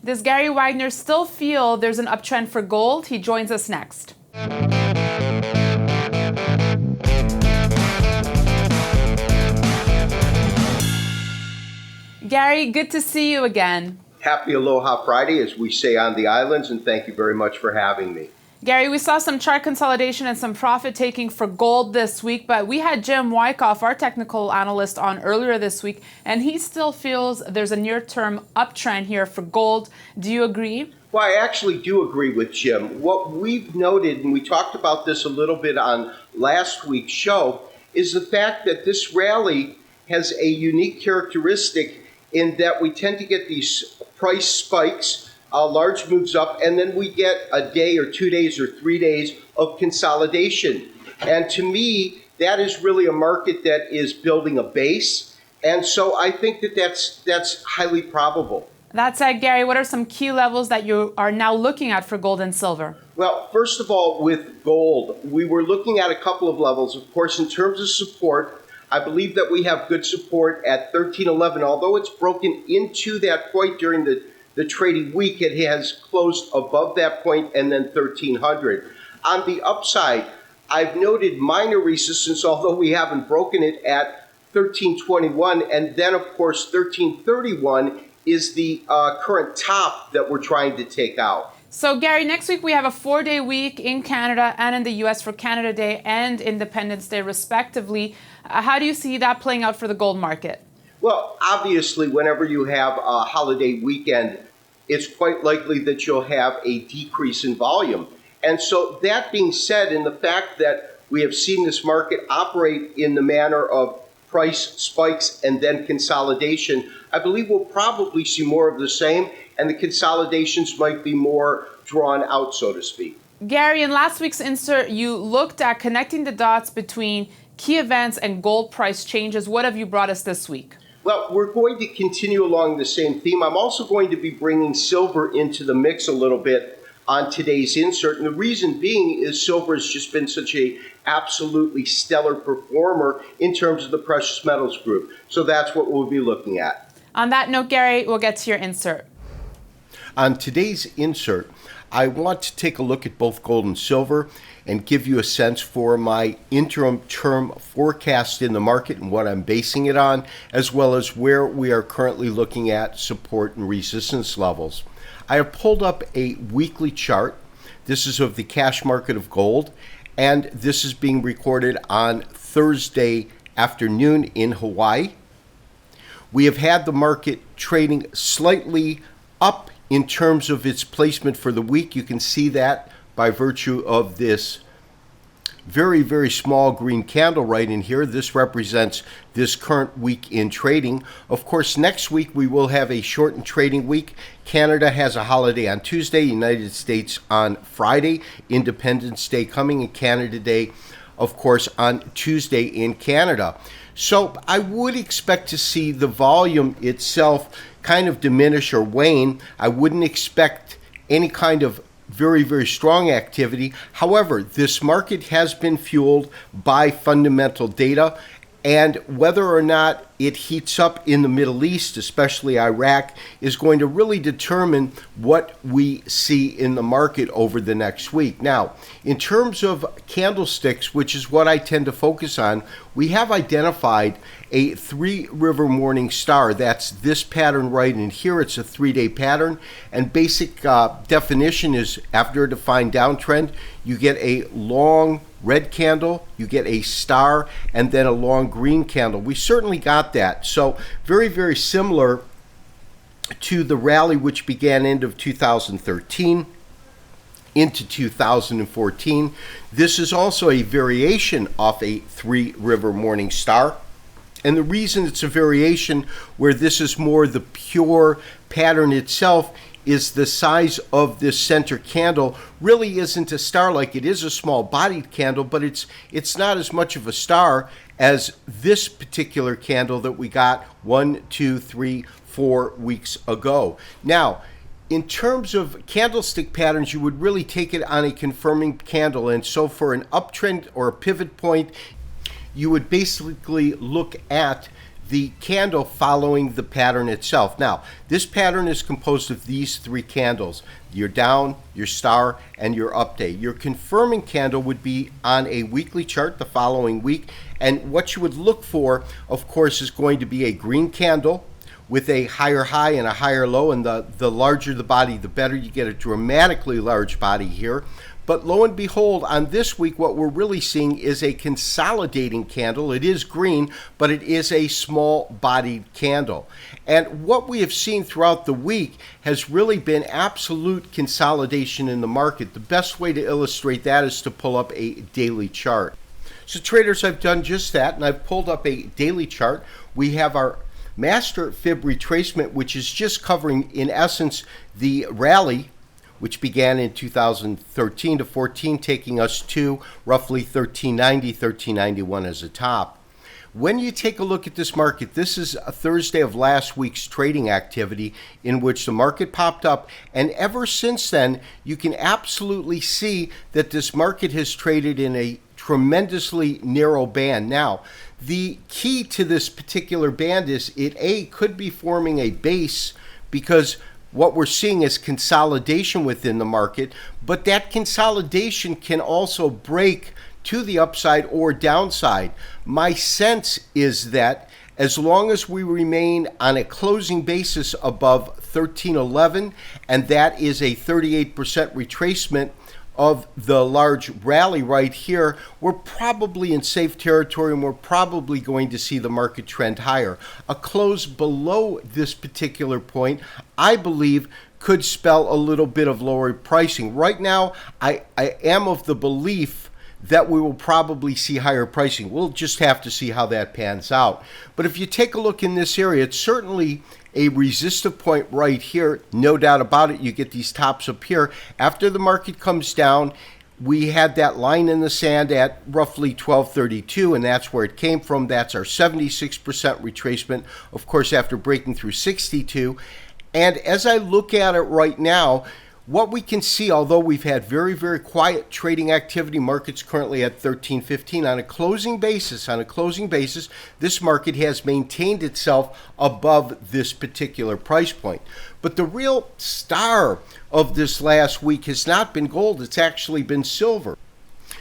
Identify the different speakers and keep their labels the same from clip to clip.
Speaker 1: Does Gary Wagner still feel there's an uptrend for gold? He joins us next. Gary, good to see you again.
Speaker 2: Happy Aloha Friday, as we say on the islands, and thank you very much for having me.
Speaker 1: Gary, we saw some chart consolidation and some profit taking for gold this week, but we had Jim Wyckoff, our technical analyst, on earlier this week, and he still feels there's a near-term uptrend here for gold. Do you agree?
Speaker 2: Well, I actually do agree with Jim. What we've noted, and we talked about this a little bit on last week's show, is the fact that this rally has a unique characteristic in that we tend to get these price spikes, large moves up, and then we get a day or 2 days or 3 days of consolidation. And to me, that is really a market that is building a base. And so I think that that's highly probable.
Speaker 1: That said, Gary, what are some key levels that you are now looking at for gold and silver?
Speaker 2: Well, first of all, with gold, we were looking at a couple of levels. Of course, in terms of support, I believe that we have good support at 1311. Although it's broken into that point during the trading week, it has closed above that point and then 1300. On the upside, I've noted minor resistance, although we haven't broken it, at 1321. And then, of course, 1331 is the current top that we're trying to take out.
Speaker 1: So, Gary, next week we have a 4-day week in Canada and in the U.S. for Canada Day and Independence Day, respectively. How do you see that playing out for the gold market?
Speaker 2: Well, obviously, whenever you have a holiday weekend, it's quite likely that you'll have a decrease in volume. And so that being said, and the fact that we have seen this market operate in the manner of price spikes and then consolidation, I believe we'll probably see more of the same, and the consolidations might be more drawn out, so to speak.
Speaker 1: Gary, in last week's insert, you looked at connecting the dots between key events and gold price changes. What have you brought us this week?
Speaker 2: Well, we're going to continue along the same theme. I'm also going to be bringing silver into the mix a little bit on today's insert. And the reason being is silver has just been such a absolutely stellar performer in terms of the precious metals group. So that's what we'll be looking at.
Speaker 1: On that note, Gary, we'll get to your insert.
Speaker 2: On today's insert, I want to take a look at both gold and silver and give you a sense for my interim term forecast in the market and what I'm basing it on, as well as where we are currently looking at support and resistance levels. I have pulled up a weekly chart. This is of the cash market of gold, and this is being recorded on Thursday afternoon in Hawaii. We have had the market trading slightly up in terms of its placement for the week. You can see that by virtue of this very, very small green candle right in here. This represents this current week in trading. Of course, next week we will have a shortened trading week. Canada has a holiday on Tuesday, United States on Friday, Independence Day coming, and Canada Day, of course, on Tuesday in Canada. So I would expect to see the volume itself kind of diminish or wane. I wouldn't expect any kind of very, very strong activity. However, this market has been fueled by fundamental data, and whether or not it heats up in the Middle East, especially Iraq, is going to really determine what we see in the market over the next week. Now, in terms of candlesticks, which is what I tend to focus on, we have identified a three-river morning star. That's this pattern right in here. It's a 3-day pattern, and basic definition is after a defined downtrend, you get a long red candle, you get a star, and then a long green candle. We certainly got that. So very, very similar to the rally which began end of 2013 into 2014. This is also a variation off a three-river morning star. And the reason it's a variation where this is more the pure pattern itself is the size of this center candle really isn't a star. Like, it is a small bodied candle, but it's not as much of a star as this particular candle that we got 1, 2, 3, 4 weeks ago. Now, in terms of candlestick patterns, you would really take it on a confirming candle. And so for an uptrend or a pivot point, you would basically look at the candle following the pattern itself. Now, this pattern is composed of these three candles: your down, your star, and your update. Your confirming candle would be on a weekly chart the following week, and what you would look for, of course, is going to be a green candle with a higher high and a higher low, and the larger the body, the better. You get a dramatically large body here. But lo and behold, on this week, what we're really seeing is a consolidating candle. It is green, but it is a small-bodied candle. And what we have seen throughout the week has really been absolute consolidation in the market. The best way to illustrate that is to pull up a daily chart. So traders, I've done just that, and I've pulled up a daily chart. We have our master fib retracement, which is just covering, in essence, the rally which began in 2013 to 14, taking us to roughly 1390, 1391 as a top. When you take a look at this market, this is a Thursday of last week's trading activity in which the market popped up, and ever since then, you can absolutely see that this market has traded in a tremendously narrow band. Now, the key to this particular band is it could be forming a base, because what we're seeing is consolidation within the market, but that consolidation can also break to the upside or downside. My sense is that as long as we remain on a closing basis above 1311, and that is a 38% retracement of the large rally right here, we're probably in safe territory, and we're probably going to see the market trend higher. A close below this particular point, I believe, could spell a little bit of lower pricing. Right now, I am of the belief that we will probably see higher pricing. We'll just have to see how that pans out. But if you take a look in this area, it's certainly a resistive point right here, no doubt about it. You get these tops up here. After the market comes down, we had that line in the sand at roughly 1232, and that's where it came from. That's our 76% retracement, of course, after breaking through 62. And as I look at it right now, what we can see, although we've had very, very quiet trading activity, market's currently at 1315 on a closing basis. This market has maintained itself above this particular price point. But the real star of this last week has not been gold, it's actually been silver.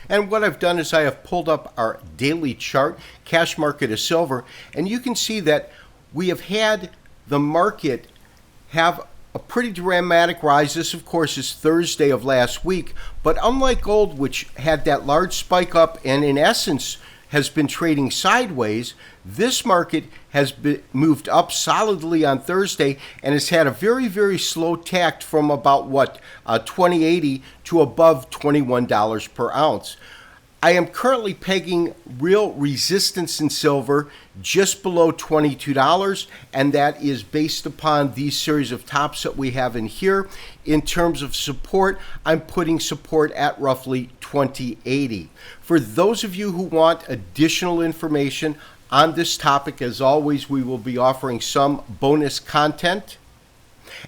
Speaker 2: And what I've done is I have pulled up our daily chart, cash market of silver, and you can see that we have had the market have a pretty dramatic rise. This, of course, is Thursday of last week. But unlike gold, which had that large spike up and in essence has been trading sideways, this market has moved up solidly on Thursday and has had a very, very slow tact from about 2080 to above $21 per ounce. I am currently pegging real resistance in silver just below $22, and that is based upon these series of tops that we have in here. In terms of support, I'm putting support at roughly 2080. For those of you who want additional information on this topic, as always, we will be offering some bonus content.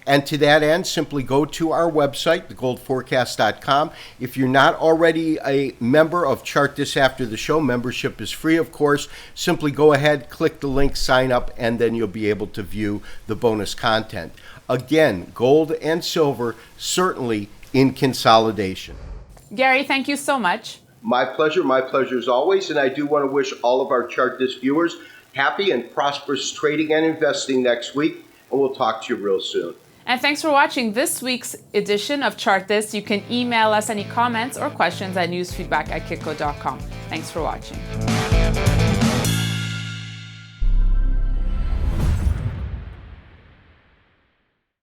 Speaker 2: And to that end, simply go to our website, thegoldforecast.com. If you're not already a member of Chart This After the Show, membership is free, of course. Simply go ahead, click the link, sign up, and then you'll be able to view the bonus content. Again, gold and silver certainly in consolidation.
Speaker 1: Gary, thank you so much.
Speaker 2: My pleasure as always. And I do want to wish all of our Chart This viewers happy and prosperous trading and investing next week. And we'll talk to you real soon.
Speaker 1: And thanks for watching this week's edition of Chart This. You can email us any comments or questions at newsfeedback@kitco.com. Thanks for watching.